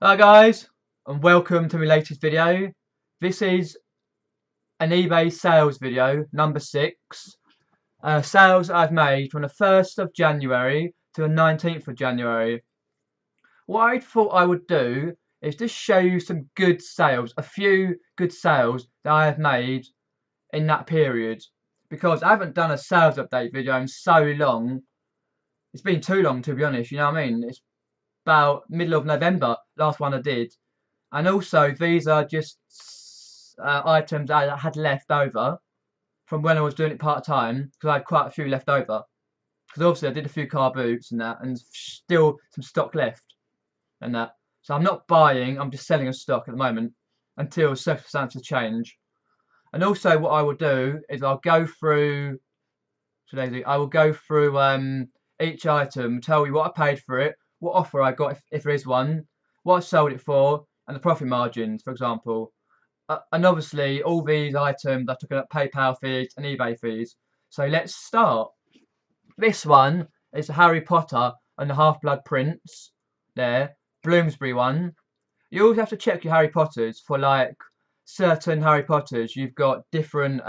Hi guys, and welcome to my latest video. This is an eBay sales video, number 6. Sales I've made from the 1st of January to the 19th of January. What I thought I would do is just show you some good sales, a few good sales that I have made in that period. Because I haven't done a sales update video in so long. It's been too long, to be honest, you know what I mean? It's about middle of November, last one I did. And also, these are just items I had left over from when I was doing it part time, because I had quite a few left over. Because obviously I did a few car boots and that, and still some stock left and that. So I'm not buying, I'm just selling a stock at the moment until circumstances change. And also, what I will do is I'll go through. I will go through each item, tell you what I paid for it, what offer I got if there is one, what I sold it for, and the profit margins, for example. And obviously, all these items I took up PayPal fees and eBay fees. So let's start. This one is Harry Potter and the Half-Blood Prince. There, Bloomsbury one. You always have to check your Harry Potters for like certain Harry Potters. You've got different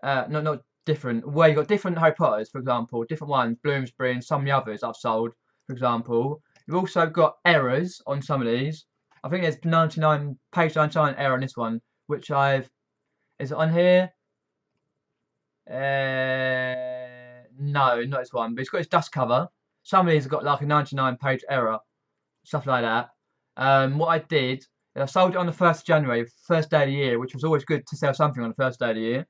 not different. Well, you got different Harry Potters, for example, different ones, Bloomsbury and some of the others I've sold, for example. You've also got errors on some of these. I think there's page 99 error on this one, which is it on here? No, not this one, but it's got its dust cover. Some of these have got like a 99 page error, stuff like that. What I did is I sold it on the 1st of January, first day of the year, which was always good to sell something on the first day of the year.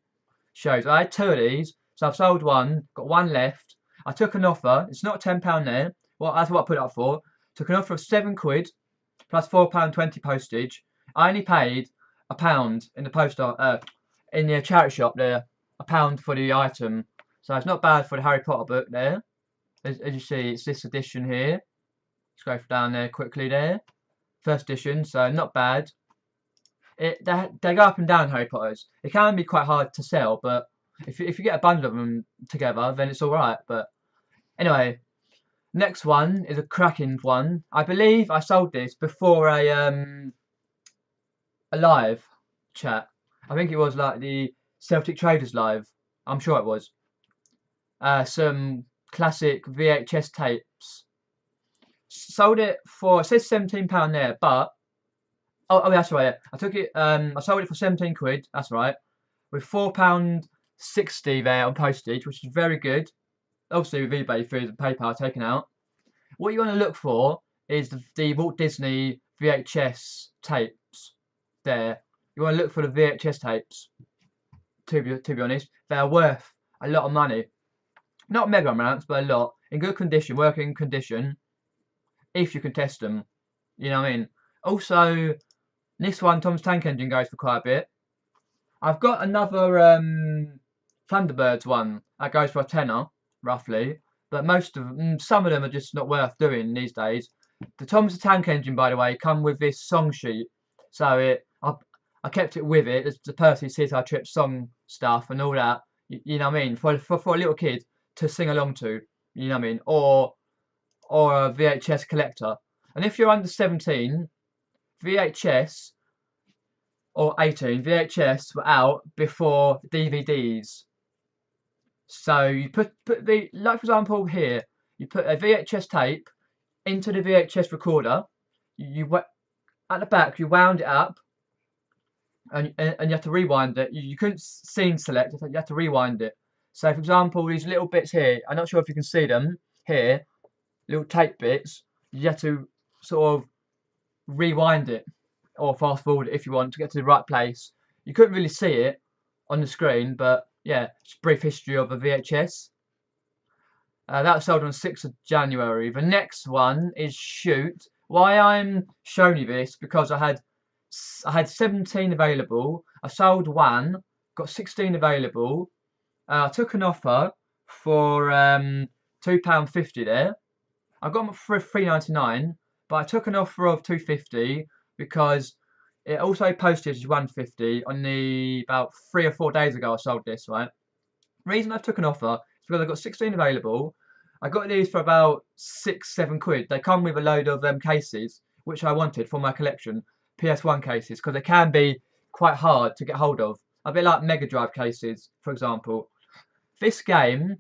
Shows I had 2 of these, so I've sold one, got one left. I took an offer, it's not £10 there. Well, that's what I put it up for. Took an offer of £7 plus £4.20 postage. I only paid £1 in the in the charity shop there, £1 for the item. So it's not bad for the Harry Potter book there. As you see, it's this edition here. Let's go down there quickly there. First edition, so not bad. They go up and down, Harry Potters. It can be quite hard to sell, but if you get a bundle of them together, then it's all right. But anyway, next one is a cracking one. I believe I sold this before a live chat. I think it was like the Celtic Traders live. I'm sure it was. Some classic VHS tapes. Sold it for, it says £17 there, but oh, that's right. I took it. I sold it for £17. That's right, with £4.60 there on postage, which is very good. Obviously, with eBay fees and PayPal taken out. What you want to look for is the Walt Disney VHS tapes. There, you want to look for the VHS tapes. To be honest, they are worth a lot of money. Not mega amounts, but a lot. In good condition, working condition. If you can test them, you know what I mean. Also, this one, Tom's Tank Engine, goes for quite a bit. I've got another Thunderbirds one that goes for a tenner, roughly. But some of them are just not worth doing these days. The Tom's Tank Engine, by the way, come with this song sheet. So I kept it with it. It's the Percy Sitar Trip song stuff and all that. You know what I mean? For a little kid to sing along to. You know what I mean? Or a VHS collector. And if you're under 17, VHS or 18, VHS were out before DVDs. So you put the, like for example here, you put a VHS tape into the VHS recorder. You at the back you wound it up, and you have to rewind it. You couldn't scene select it, you have to rewind it. So for example, these little bits here, I'm not sure if you can see them here, little tape bits. You have to sort of rewind it or fast forward it if you want to get to the right place. You couldn't really see it on the screen, but yeah, it's a brief history of a VHS. That was sold on 6th of January. The next one is Shoot. Why I'm showing you this, because I had 17 available. I sold one, got 16 available. I took an offer for £2.50 there. I got them for £3.99, but I took an offer of £2.50 because it also posted as £1.50 on the about 3 or 4 days ago. I sold this, right? Reason I took an offer is because I got 16 available. I got these for about £6, £7. They come with a load of cases, which I wanted for my collection, PS1 cases, because they can be quite hard to get hold of. A bit like Mega Drive cases, for example. This game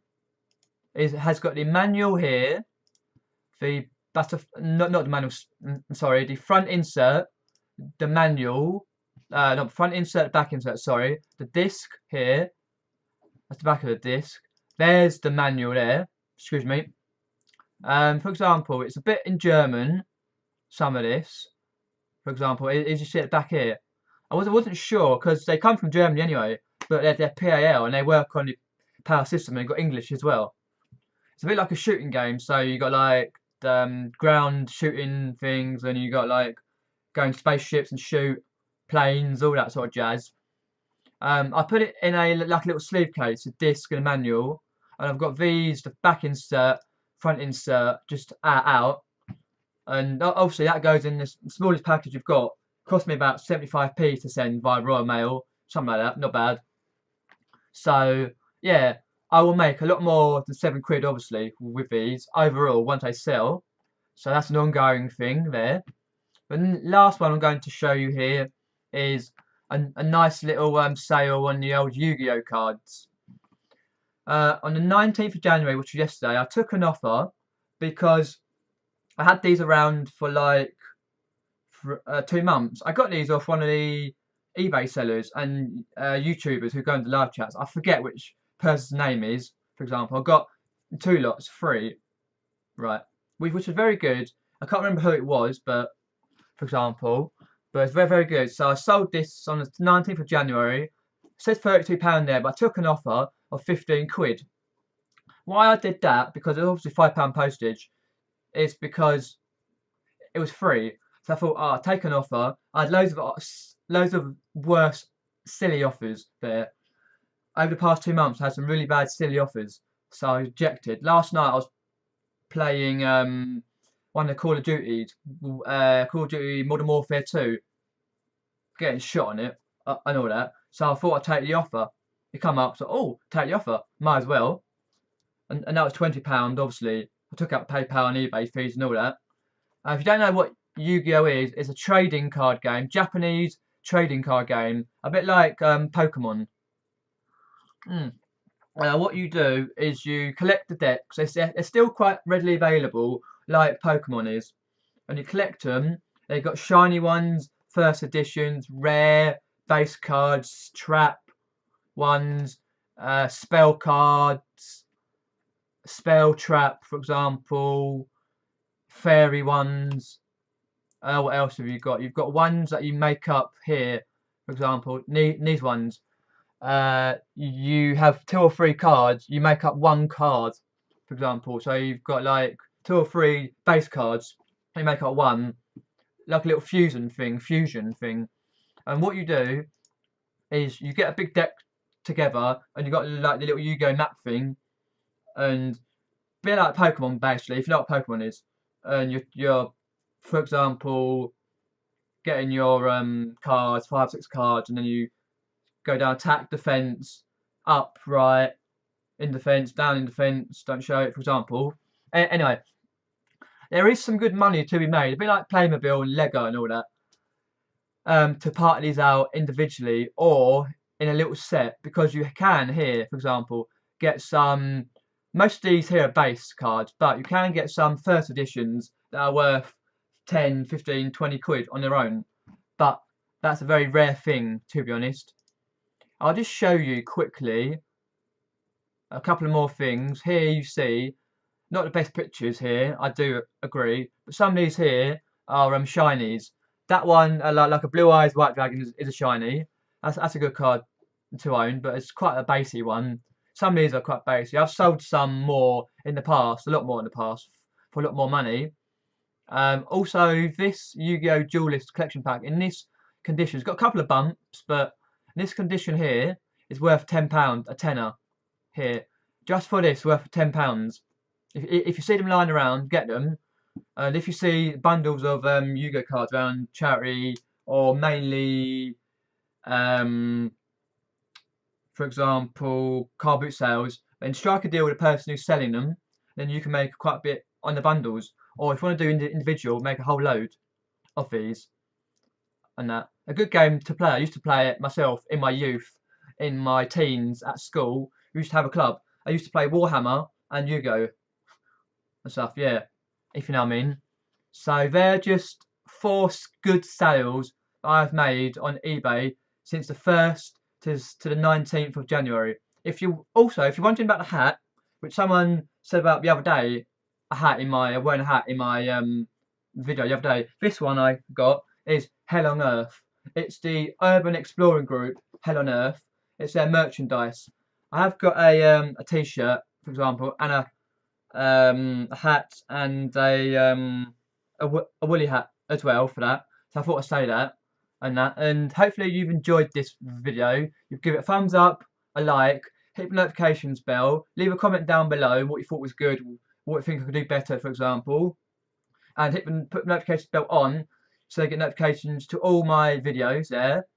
has got the manual here, the not the manual, sorry, the front insert, the manual, not front insert, back insert, sorry, the disc here, that's the back of the disc. There's the manual there, excuse me. For example, it's a bit in German, some of this. For example, as you see it back here. I wasn't sure, because they come from Germany anyway, but they're PAL and they work on the PAL system and they've got English as well. It's a bit like a shooting game, so you got like ground shooting things, and you got like going to spaceships and shoot planes, all that sort of jazz. I put it in a like a little sleeve case, a disc and a manual, and I've got these, the back insert, front insert, just out, and obviously that goes in the smallest package you've got. Cost me about 75p to send via Royal Mail, something like that, not bad. So yeah, I will make a lot more than £7 obviously with these overall once they sell. So that's an ongoing thing there. The last one I'm going to show you here is a nice little sale on the old Yu-Gi-Oh cards. On the 19th of January, which was yesterday, I took an offer because I had these around for like 2 months. I got these off one of the eBay sellers and YouTubers who go into live chats. I forget which person's name is. For example, I got 2 lots free, right? Which was very good. I can't remember who it was, but for example, but it's very, very good. So I sold this on the 19th of January. It says £32 there, but I took an offer of £15. Why I did that, because it was obviously £5 postage, is because it was free. So I thought, I'll take an offer. I had loads of worse, silly offers there. Over the past 2 months, I had some really bad, silly offers. So I rejected. Last night, I was playing one of the Call of Duties, Call of Duty Modern Warfare 2, getting shot on it, and all that. So I thought I'd take the offer. It come up, so take the offer, might as well. And that was £20, obviously. I took out PayPal and eBay fees and all that. If you don't know what Yu-Gi-Oh is, it's a trading card game, Japanese trading card game, a bit like Pokemon. What you do is you collect the decks. They're still quite readily available, like Pokemon is, and you collect them. They've got shiny ones, first editions, rare, base cards, trap ones, spell cards, spell trap, for example, fairy ones. What else have you got? You've got ones that you make up here, for example, these ones. You have 2 or 3 cards. You make up 1 card, for example. So you've got like 2 or 3 base cards. You make up 1, like a little fusion thing. And what you do is you get a big deck together, and you got like the little Yu-Gi-Oh map thing, and a bit like Pokemon basically. If you know what Pokemon is, and you're for example getting your cards, 5, 6 cards, and then you go down attack, defense, up, right, in defense, down in defense. Don't show it, for example. Anyway, there is some good money to be made. A bit like Playmobil and Lego and all that. To part these out individually or in a little set, because you can here, for example, get some. Most of these here are base cards, but you can get some first editions that are worth 10, 15, 20 quid on their own. But that's a very rare thing, to be honest. I'll just show you quickly a couple of more things. Here you see, not the best pictures here, I do agree, but some of these here are shinies. That one, like a Blue Eyes White Dragon, is a shiny. That's a good card to own, but it's quite a basey one. Some of these are quite basey. I've sold some more in the past, a lot more in the past, for a lot more money. Also, this Yu-Gi-Oh! Duelist collection pack in this condition has got a couple of bumps, but in this condition here is worth £10, a tenner here. Just for this, worth £10. If you see them lying around, get them. And if you see bundles of Yu-Gi-Oh cards around charity or mainly, for example, car boot sales, then strike a deal with the person who's selling them. then you can make quite a bit on the bundles. Or if you want to do individual, make a whole load of these and that. A good game to play. I used to play it myself in my youth, in my teens at school. We used to have a club. I used to play Warhammer and Yu-Gi-Oh and stuff. Yeah, if you know what I mean. So they're just 4 good sales I've made on eBay since the 1st to the 19th of January. If you're wondering about the hat, which someone said about the other day, wearing a hat in my video the other day. This one I got is Hell on Earth. It's the Urban Exploring Group Hell on Earth. It's their merchandise. I have got a t-shirt, for example, and a hat and a woolly hat as well for that. So I thought I'd say that and hopefully you've enjoyed this video. You've given it a thumbs up, a like, hit the notifications bell, leave a comment down below what you thought was good, what you think I could do better, for example, and put the notifications bell on so you get notifications to all my videos there.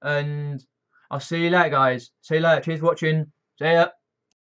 And I'll see you later, guys. See you later. Cheers for watching. See ya.